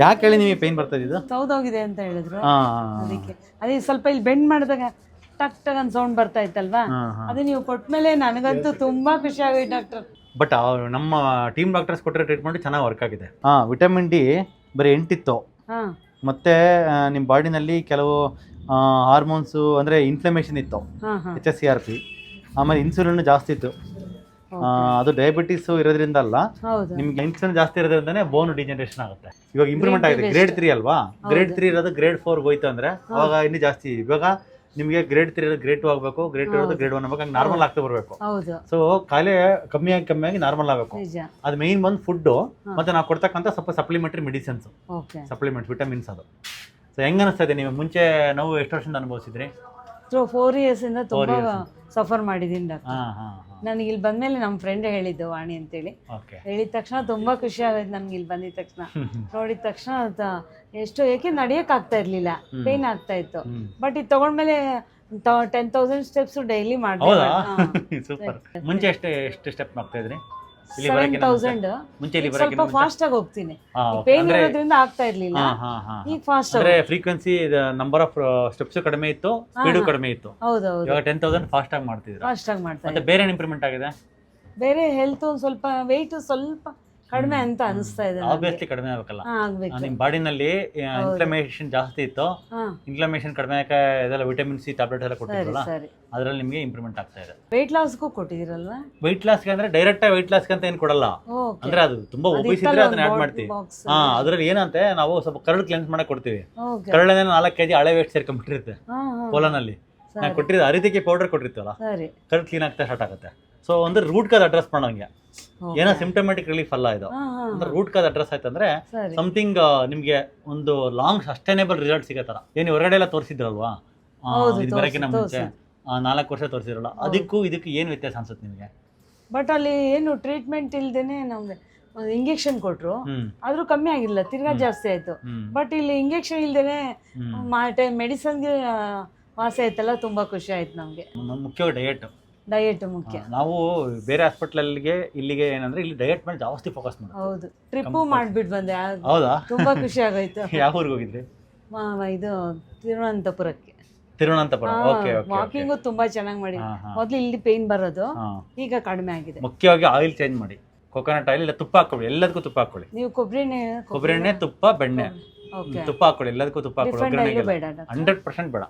ಯಾಕೆ ಹೇಳಿ ನಿಮಗೆ ಪೇನ್ ಬರ್ತಾ ಇದ್ದು? ಸೌದೋಗಿದೆ ಅಂತ ಹೇಳಿದ್ರು. ಅದಕ್ಕೆ ಅದೇ ಸ್ವಲ್ಪ ಇಲ್ಲಿ ಬೆಂಡ್ ಮಾಡಿದಾಗ ಟಕ್ ಟಕ್ ಅಂತ ಸೌಂಡ್ ಬರ್ತಾ ಇತ್ತಲ್ವಾ, ಅದೇ ನೀವು ಕೊಟ್ಮೇಲೆ ನನಗಂತೂ ತುಂಬಾ ಖುಷಿ ಆಗೋಯ್ತು ಡಾಕ್ಟರ್. ಬಟ್ ನಮ್ಮ ಟೀಮ್ ಡಾಕ್ಟರ್ಸ್ ಕೊಟ್ಟಿರೋ ಟ್ರೀಟ್ಮೆಂಟ್ ಚೆನ್ನಾಗಿ ವರ್ಕ್ ಆಗಿದೆ. ವಿಟಮಿನ್ ಡಿ ಬರೀ 8 ಇತ್ತು. ಮತ್ತೆ ನಿಮ್ಮ ಬಾಡಿನಲ್ಲಿ ಕೆಲವು ಹಾರ್ಮೋನ್ಸು ಅಂದರೆ ಇನ್ಫ್ಲಮೇಷನ್ ಇತ್ತು, HSCRP. ಆಮೇಲೆ ಇನ್ಸುಲಿನ್ ಜಾಸ್ತಿ ಇತ್ತು. ಅದು ಡಯಾಬಿಟಿಸ್ ಇರೋದ್ರಿಂದ ಅಲ್ಲ, ನಿಮ್ಗೆ ಇನ್ಸುಲಿನ್ ಜಾಸ್ತಿ ಇರೋದ್ರಿಂದನೇ ಬೋನ್ ಡಿಜನರೇಷನ್ ಆಗುತ್ತೆ. ಇವಾಗ ಇಂಪ್ರೂವ್ಮೆಂಟ್ ಆಗಿದೆ. ಗ್ರೇಡ್ 3 ಅಲ್ವಾ, ಗ್ರೇಡ್ 3 ಇರೋದು ಗ್ರೇಡ್ 4 ಹೋಯ್ತು ಅಂದ್ರೆ ಅವಾಗ ಇನ್ನೂ ಜಾಸ್ತಿ. ಇವಾಗ ನಿಮಗೆ ಗ್ರೇಡ್ 3 ಇರೋದು ಗ್ರೇಡ್ 2 ಆಗಬೇಕು, ಗ್ರೇಡ್ 2 ಇರೋದು ಗ್ರೇಡ್ 1 ಆಗಬೇಕು, ಹಂಗೆ ನಾರ್ಮಲ್ ಆಗ್ತಾ ಬರಬೇಕು. ಸೊ ಕಾಯಿಲೆ ಕಮ್ಮಿಯಾಗಿ ನಾರ್ಮಲ್ ಆಗಬೇಕು. ಅದು ಮೇನ್ ಬಂದು ಫುಡ್ ಮತ್ತೆ ನಾವು ಕೊಡ್ತಕ್ಕಂಥ ಸ್ವಲ್ಪ ಸಪ್ಲಿಮೆಂಟರಿ ಮೆಡಿಸಿನ್ಸ್, ಸಪ್ಲಿಮೆಂಟ್ ವಿಟಮಿನ್ಸ್. ಅದು ಸೊ ಹೆಂಗ ಅನಿಸ್ತಾ ಇದೆ? ನೀವು ಮುಂಚೆ ನೋವು ಎಷ್ಟು ವರ್ಷದಿಂದ ಅನುಭವಿಸಿದ್ರಿ? 4 years ಇಂದ ತುಂಬಾ ಸಫರ್ ಮಾಡಿದ್ದೀನಿ ಡಾಕ್ಟರ್. ನನಗೆ ಇಲ್ಲಿ ಬಂದ್ಮೇಲೆ ನಮ್ಮ ಫ್ರೆಂಡ್ ಹೇಳಿದ್ದು ವಾಣಿ ಅಂತೇಳಿ, ಹೇಳಿದ ತಕ್ಷಣ ತುಂಬಾ ಖುಷಿ ಆಗೋಯ್ತು. ನನ್ಗೆ ಇಲ್ಲಿ ಬಂದಿದ ತಕ್ಷಣ ನೋಡಿದ ತಕ್ಷಣ ಎಷ್ಟು, ಏಕೆ ನಡೆಯಕ್ ಆಗ್ತಾ ಇರ್ಲಿಲ್ಲ, ಪೇನ್ ಆಗ್ತಾ ಇತ್ತು. ಬಟ್ ಇದು ತಗೊಂಡ್ಮೇಲೆ 10,000 ಸ್ಟೆಪ್ಸ್ ಡೈಲಿ ಮಾಡಿದೆ. ಮುಂಚೆ ಎಷ್ಟು ಸ್ಟೆಪ್ ಮಾಡ್ತಾ ಇದ್ರಿ? 7,000. ಸ್ವಲ್ಪ ಫಾಸ್ಟ್ ಆಗಿ ಹೋಗ್ತೀನಿ, ಪೇನ್ ಇರೋದ್ರಿಂದ ಆಗ್ತಾ ಇರ್ಲಿಲ್ಲ. ಈಗ ಫಾಸ್ಟ್ ಅಂದ್ರೆ ಫ್ರೀಕ್ವೆನ್ಸಿ ನಂಬರ್ ಆಫ್ ಸ್ಟೆಪ್ಸ್ ಕಡಿಮೆ ಇತ್ತು, ಸ್ಪೀಡ್ ಕಡಿಮೆ ಇತ್ತು. ಹೌದೌದು, ಇವಾಗ 10,000 ಫಾಸ್ಟ್ ಆಗಿ ಮಾಡ್ತಿದ್ರು. ಫಾಸ್ಟ್ ಆಗಿ ಮಾಡ್ತಾ ಮತ್ತೆ ಬೇರೆ ಇಂಪ್ರೂವ್ಮೆಂಟ್ ಆಗಿದೆ? ಬೇರೆ ಹೆಲ್ತ್ ಸ್ವಲ್ಪ ವೆಯ್ಟ್ ಸ್ವಲ್ಪ ಕಡಿಮೆ ಅಂತ ಅನಿಸ್ತಾ ಇದೆ. ಆಬ್ವಿಯಸ್ಲಿ ಕಡಿಮೆ ಆಗಬೇಕಲ್ಲ, ನಿಮ್ಮ ಬಾಡಿನಲ್ಲಿ ಇನ್ಫ್ಲಮೇಷನ್ ಜಾಸ್ತಿ ಇತ್ತು. ಇನ್ಫ್ಲಮೇಷನ್ ಕಡಿಮೆ ಆಗ ಇದೆಲ್ಲ ವಿಟಮಿನ್ ಸಿ ಟ್ಯಾಬ್ಲೆಟ್ ಎಲ್ಲ ಕೊಟ್ಟಿರಲ್ಲ, ಅದರಲ್ಲಿ ನಿಮಗೆ ಇಂಪ್ರೂವ್ಮೆಂಟ್ ಆಗ್ತಾ ಇದೆ. ವೆಯ್ಟ್ ಲಾಸ್ಗೂ ಕೊಟ್ಟಿದ್ದೀರಲ್ವಾ? ವೆಯ್ಟ್ ಲಾಸ್ಗೆ ಅಂದ್ರೆ ಡೈರೆಕ್ಟ್ ವೆಯ್ಟ್ ಲಾಸ್ಗೆ ಅಂತ ಏನು ಕೊಡಲ್ಲ. ಅಂದ್ರೆ ಅದು ತುಂಬಾ ಒಬೇಸ್ ಇದ್ರೆ ಅದನ್ನ ಆಡ್ ಮಾಡ್ತೀವಿ. ಅದ್ರಲ್ಲಿ ಏನಂತೆ ನಾವು ಸ್ವಲ್ಪ ಕರಳು ಕ್ಲೆನ್ಸ್ ಮಾಡಕ್ ಕೊಡ್ತೀವಿ. ಕರಳಲ್ಲಿ 4 kg ಹಳೆ ವೇಸ್ಟ್ ಸೇರ್ಕೊಂಡ್ಬಿಟ್ಟಿರುತ್ತೆ ಕೋಲನಲ್ಲಿ. ನಾವು ಕೊಟ್ಟಿರೋದು ಅರಿತಿಕೆ ಪೌಡರ್ ಕೊಟ್ಟಿರ್ತೀವಲ್ಲ, ಕರಳು ಕ್ಲೀನ್ ಆಗ್ತಾ ಸ್ಟಾರ್ಟ್ ಆಗುತ್ತೆ. ಸೊ ಅಂದ್ರೆ ರೂಟ್ ಕಾಸ್ ಅಡ್ರೆಸ್ ಮಾಡೋಂಗೆ, ಏನೋ ಸಿಂಪ್ಟಮ್ಯಾಟಿಕ್ ರಿಲೀಫ್ ಅಲ್ಲ ಇದು. ಅಂದ್ರೆ ರೂಟ್ ಕಾಸ್ ಅಡ್ರೆಸ್ ಆಯ್ತಂದ್ರೆ ಸಮಥಿಂಗ್ ನಿಮ್ಗೆ ಒಂದು ಲಾಂಗ್ ಸಸ್ಟೈನೇಬಲ್ ರಿಸಲ್ಟ್ ಸಿಗೋ ತರ. ಏನು ಹೊರಗಡೆ ಎಲ್ಲ ತೋರಿಸಿದ್ರಲ್ವಾ ಇದು ಬರೋಕ್ಕಿಂತ ಮುಂಚೆ 4 ವರ್ಷ ತೋರಿಸಿದ್ರಲ್ಲ, ಅದಕ್ಕೂ ಇದಕ್ಕೂ ಏನು ವ್ಯತ್ಯಾಸ ಅನ್ಸುತ್ತೆ ನಿಮಗೆ? ಬಟ್ ಅಲ್ಲಿ ಏನು ಟ್ರೀಟ್ಮೆಂಟ್ ಇಲ್ದೇನೆ ನಮ್ಗೆ ಇಂಜೆಕ್ಷನ್ ಕೊಟ್ರು, ಆದ್ರೂ ಕಮ್ಮಿ ಆಗಿಲ್ಲ, ತಿರ್ಗಾ ಜಾಸ್ತಿ ಆಯ್ತು. ಬಟ್ ಇಲ್ಲಿ ಇಂಜೆಕ್ಷನ್ ಇಲ್ದೇನೆ ಮೆಡಿಸನ್ಗೆ ವಾಸಿ ಆಯ್ತಲ್ಲ, ತುಂಬಾ ಖುಷಿ ಆಯ್ತು ನಮ್ಗೆ. ಮುಖ್ಯವಾಗಿ ಡಯಟ್ ಮುಖ್ಯ. ನಾವು ಬೇರೆ ಹಾಸ್ಪಿಟಲ್ಗೆ ಇಲ್ಲಿಗೆ ಏನಂದ್ರೆ ಇಲ್ಲಿ ಡಯಟ್ ಮೇಲೆ ಜಾಸ್ತಿ ಫೋಕಸ್ ಮಾಡೋದು. ಹೌದು, ಟ್ರಿಪ್ಪು ಮಾಡ್ಬಿಟ್ಟು ಬಂದೆ. ಹೌದಾ? ತುಂಬಾ ಖುಷಿ ಆಗೋಯ್ತು. ಯಾವ ಊರಿಗೆ ಹೋಗಿದ್ರಿ? ಇದು ತಿರುವನಂತಪುರಕ್ಕೆ. ತಿರುವನಂತಪುರ. Okay okay. ವಾಕಿಂಗು ತುಂಬಾ ಚೆನ್ನಾಗಿ ಮಾಡಿ. ಮೊದಲು ಇಲ್ಲಿ ಪೇನ್ ಬರೋದು, ಈಗ ಕಡಿಮೆ ಆಗಿದೆ. ಮುಖ್ಯವಾಗಿ ಆಯಿಲ್ ಚೇಂಜ್ ಮಾಡಿ, ಕೊಕೊನಟ್ ಆಯಿಲ್ ಇಲ್ಲ ತುಪ್ಪ ಹಾಕೊಳ್ಳಿ, ಎಲ್ಲದಕ್ಕೂ ತುಪ್ಪ ಹಾಕೊಳ್ಳಿ. ನೀವು ಕೊಬ್ಬರಿ ಎಣ್ಣೆ, ತುಪ್ಪ, ಬೆಣ್ಣೆ, ತುಪ್ಪ ಹಾಕೊಳ್ಳಿ, ಎಲ್ಲದಕ್ಕೂ ತುಪ್ಪ ಹಾಕೊಳ್ಳಿ. 100% ಬೇಡ.